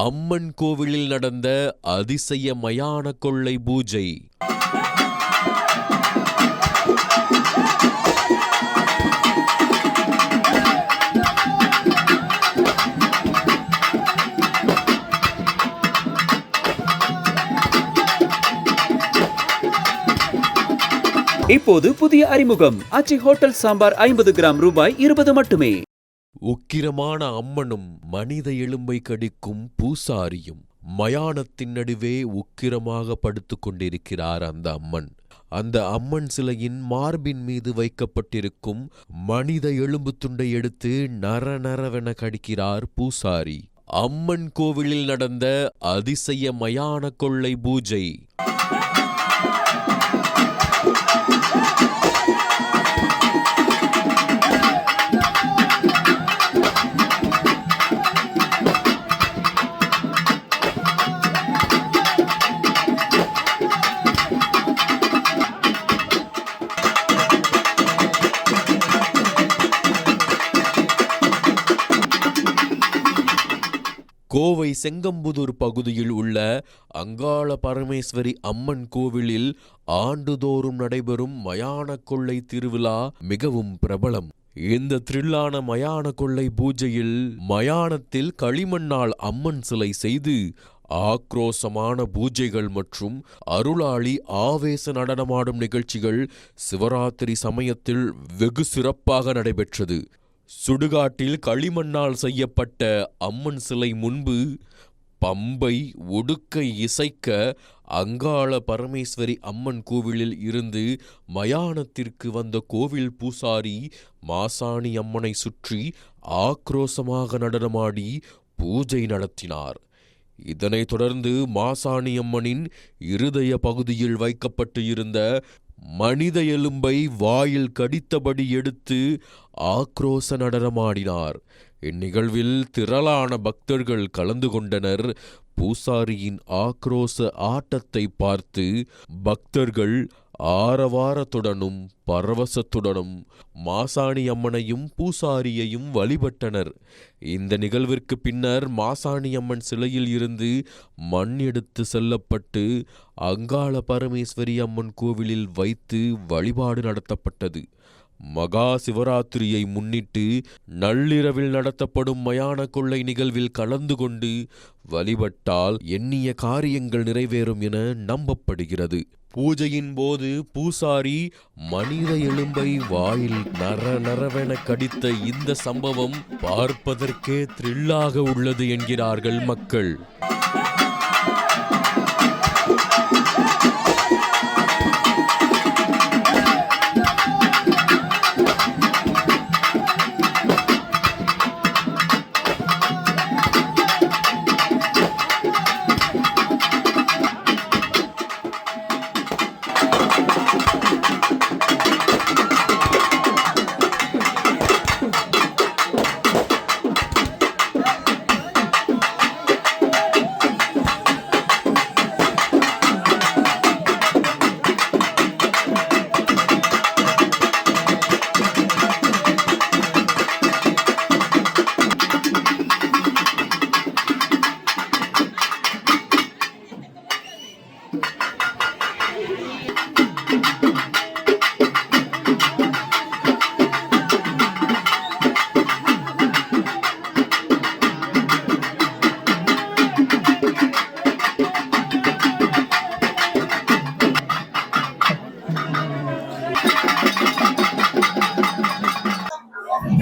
அம்மன் கோவிலில் நடந்த அதிசய மயான கொள்ளை பூஜை. இப்போது புதிய அறிமுகம் ஆச்சி ஹோட்டல் சாம்பார் 50 கிராம் ரூபாய் 20 மட்டுமே. உக்கிரமான அம்மனும் மனித எலும்பை கடிக்கும் பூசாரியும் மயானத்தின் நடுவே உக்கிரமாக படுத்துக் கொண்டிருக்கிறார் அந்த அம்மன். அந்த அம்மன் சிலையின் மார்பின் மீது வைக்கப்பட்டிருக்கும் மனித எலும்பு துண்டை எடுத்து நரநரவென கடிக்கிறார் பூசாரி. அம்மன் கோவிலில் நடந்த அதிசய மயான கொள்ளை பூஜை. கோவை செங்கம்புதூர் பகுதியில் உள்ள அங்காள பரமேஸ்வரி அம்மன் கோவிலில் ஆண்டுதோறும் நடைபெறும் மயான கொள்ளை திருவிழா மிகவும் பிரபலம். இந்த த்ரில்லான மயான கொள்ளை பூஜையில் மயானத்தில் களிமண்ணால் அம்மன் சிலை செய்து ஆக்ரோசமான பூஜைகள் மற்றும் அருளாளி ஆவேச நடனமாடும் நிகழ்ச்சிகள் சிவராத்திரி சமயத்தில் வெகு சிறப்பாக நடைபெற்றது. சுடுகாட்டில் களிமண்ணால் செய்யப்பட்ட அம்மன் சிலை முன்பு பம்பை ஒடுக்கை இசைக்க அங்காள பரமேஸ்வரி அம்மன் கோவிலில் இருந்து மயானத்திற்கு வந்த கோவில் பூசாரி மாசாணி அம்மனை சுற்றி ஆக்ரோசமாக நடனமாடி பூஜை நடத்தினார். இதனைத் தொடர்ந்து மாசாணி அம்மனின் இருதய பகுதியில் வைக்கப்பட்டு இருந்த மனித எலும்பை வாயில் கடித்தபடி எடுத்து ஆக்ரோச நடனமாடினார். இந்நிகழ்வில் திரளான பக்தர்கள் கலந்து கொண்டனர். பூசாரியின் ஆக்ரோச ஆட்டத்தை பார்த்து பக்தர்கள் ஆரவாரத்துடனும் பரவசத்துடனும் மாசாணி அம்மனையும் பூசாரியையும் வழிபட்டனர். இந்த நிகழ்விற்கு பின்னர் மாசாணி அம்மன் சிலையில் இருந்து மண் எடுத்து செல்லப்பட்டு அங்காள பரமேஸ்வரி அம்மன் கோவிலில் வைத்து வழிபாடு நடத்தப்பட்டது. மகா சிவராத்திரியை முன்னிட்டு நள்ளிரவில் நடத்தப்படும் மயான கொள்ளை நிகழ்வில் கலந்து கொண்டு வழிபட்டால் எண்ணிய காரியங்கள் நிறைவேறும் என நம்பப்படுகிறது. பூஜையின் போது பூசாரி மனித எலும்பை வாயில் நரநரவென கடித்த இந்த சம்பவம் பார்ப்பதற்கே த்ரில்லாக உள்ளது என்கிறார்கள் மக்கள்.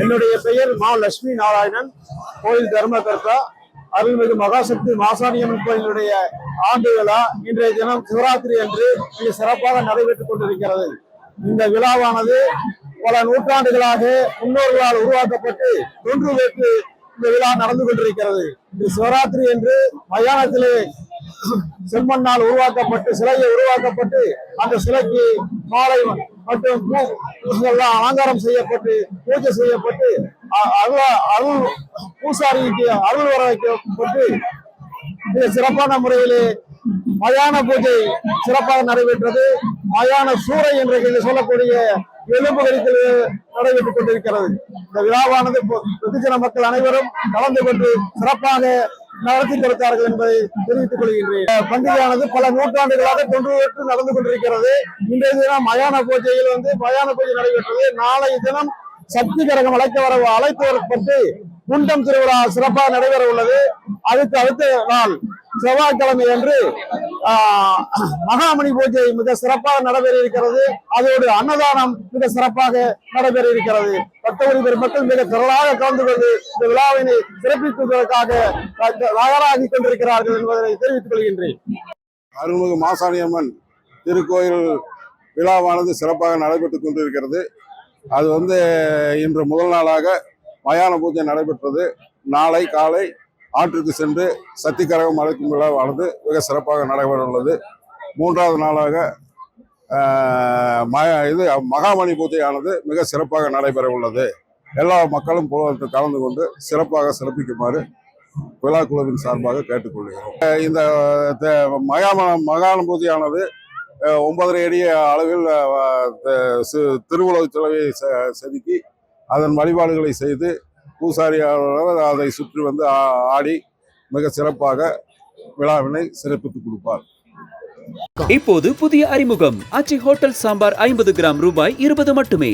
என்னுடைய பெயர் மா லட்சுமி நாராயணன். கோயில் தர்மகர்த்தா. அருள்மிகு மகாசக்தி மாசாணியம்மன் கோயிலுடைய ஆண்டு விழா இன்றைய தினம் சிவராத்திரி அன்று மிக சிறப்பாக நடைபெற்றுக் கொண்டிருக்கிறது. இந்த விழாவானது பல நூற்றாண்டுகளாக முன்னோர்களால் உருவாக்கப்பட்டு தொன்று வைத்து இந்த விழா நடந்து கொண்டிருக்கிறது. இந்த சிவராத்திரி என்று மயானத்திலே செம்மண்ணால் உருவாக்கப்பட்டு சிலையை உருவாக்கப்பட்டு அந்த சிலைக்கு மாலை மற்றும் அலங்காரம் செய்யப்பட்டு பூஜை செய்யப்பட்டு அருள் பூசாரிக்கு அருள் வர வைக்கப்பட்டு மிக சிறப்பான முறையிலே மயான பூஜை சிறப்பாக நடைபெற்றது. மயான சூறை என்று சொல்லக்கூடிய எலும்பு கடித்தல் நடைபெற்றுக் கொண்டிருக்கிறது. இந்த விழாவானது வெகுஜன மக்கள் அனைவரும் கலந்து கொண்டு சிறப்பாக நடத்தி கொடுத்தார்கள் என்பதை தெரிவித்துக் கொள்கின்றேன். பண்டிகையானது பல நூற்றாண்டுகளாக தொன்று நடந்து கொண்டிருக்கிறது. இன்றைய தினம் மயான பூஜையில் மயான பூஜை நடைபெற்றது. நாளைய தினம் சக்தி கரகம் அழைத்து வரப்பட்டு குண்டம் திருவிழா சிறப்பாக நடைபெற உள்ளது. அதுக்கு அடுத்த நாள் செவ்வாய்க்கிழமை அன்று மகாமணி பூஜை மிக சிறப்பாக நடைபெற இருக்கிறது. அதோடு அன்னதானம் மிக சிறப்பாக நடைபெற இருக்கிறது. பக்தவரி பெருமக்கள் மிக திரளாக கலந்து கொண்டு இந்த விழாவினை சிறப்பிப்பதற்காக தயாராகி கொண்டிருக்கிறார்கள் என்பதை தெரிவித்துக் கொள்கின்றேன். அருள்மிகு மாசாணியம்மன் திருக்கோயில் விழாவானது சிறப்பாக நடைபெற்றுக் கொண்டிருக்கிறது. அது இன்று முதல் நாளாக மயான பூஜை நடைபெற்றது. நாளை காலை ஆற்றுக்கு சென்று சக்தி கரகம் அழைக்கும் விழாவானது மிக சிறப்பாக நடைபெற உள்ளது. மூன்றாவது நாளாக மகாமணி பூஜையானது மிக சிறப்பாக நடைபெற உள்ளது. எல்லா மக்களும் கலந்து கொண்டு சிறப்பாக சிறப்பிக்குமாறு விழா குழுவின் சார்பாக கேட்டுக்கொள்கிறோம். இந்த மகாம பூஜையானது 9.5 அடி அளவில் திருவுலக சிலையை செதுக்கி அதன் வழிபாடுகளை செய்து பூசாரியாளர் அதை சுற்றி ஆடி மிக சிறப்பாக விழாவினை சிறப்பித்துக் கொடுப்பார். இப்போது புதிய அறிமுகம் ஆச்சி ஹோட்டல் சாம்பார் 50 கிராம் ரூபாய் 20 மட்டுமே.